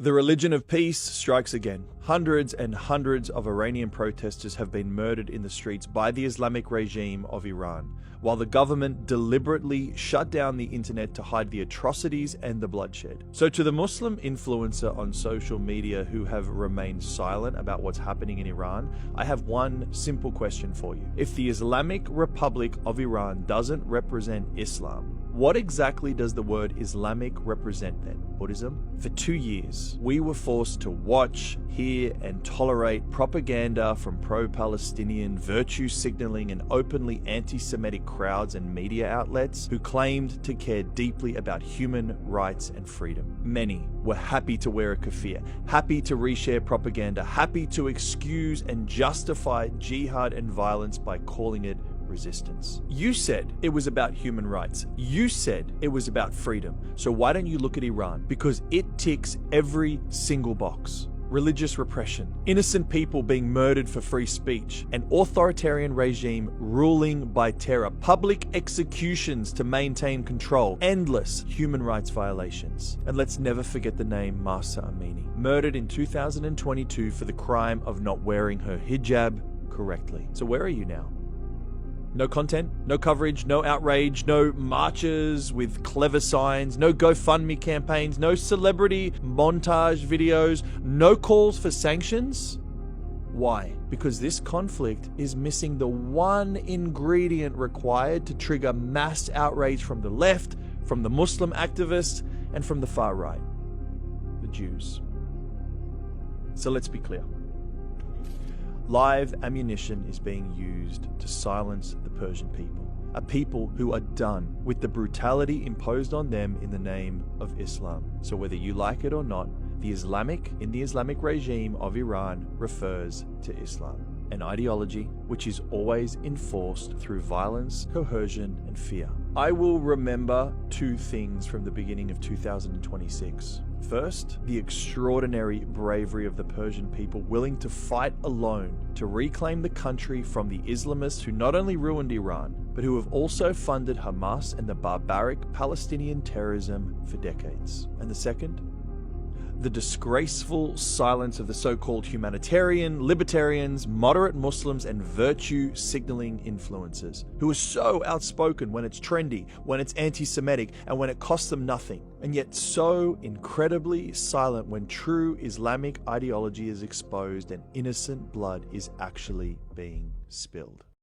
The religion of peace strikes again. Hundreds and hundreds of Iranian protesters have been murdered in the streets by the Islamic regime of Iran, while the government deliberately shut down the internet to hide the atrocities and the bloodshed. So to the Muslim influencer on social media who have remained silent about what's happening in Iran, I have one simple question for you. If the Islamic Republic of Iran doesn't represent Islam, what exactly does the word Islamic represent then? Buddhism? For 2 years, we were forced to watch, hear, and tolerate propaganda from pro-Palestinian, virtue-signaling, and openly anti-Semitic crowds and media outlets who claimed to care deeply about human rights and freedom. Many were happy to wear a keffiyeh, happy to reshare propaganda, happy to excuse and justify jihad and violence by calling it resistance. You said it was about human rights. You said it was about freedom. So why don't you look at Iran? Because it ticks every single box. Religious repression, innocent people being murdered for free speech, an authoritarian regime ruling by terror, public executions to maintain control, endless human rights violations. And let's never forget the name Mahsa Amini, murdered in 2022 for the crime of not wearing her hijab correctly. So where are you now? No content, no coverage, no outrage, no marches with clever signs, no GoFundMe campaigns, no celebrity montage videos, no calls for sanctions? Why? Because this conflict is missing the one ingredient required to trigger mass outrage from the left, from the Muslim activists, and from the far right: the Jews. So let's be clear. Live ammunition is being used to silence the Persian people, a people who are done with the brutality imposed on them in the name of Islam. So whether you like it or not, the Islamic regime of Iran refers to Islam, an ideology which is always enforced through violence, coercion, and fear. I will remember two things from the beginning of 2026. First, the extraordinary bravery of the Persian people willing to fight alone to reclaim the country from the Islamists who not only ruined Iran, but who have also funded Hamas and the barbaric Palestinian terrorism for decades. And the second, the disgraceful silence of the so-called humanitarian, libertarians, moderate Muslims, and virtue-signaling influencers who are so outspoken when it's trendy, when it's anti-Semitic, and when it costs them nothing, and yet so incredibly silent when true Islamic ideology is exposed and innocent blood is actually being spilled.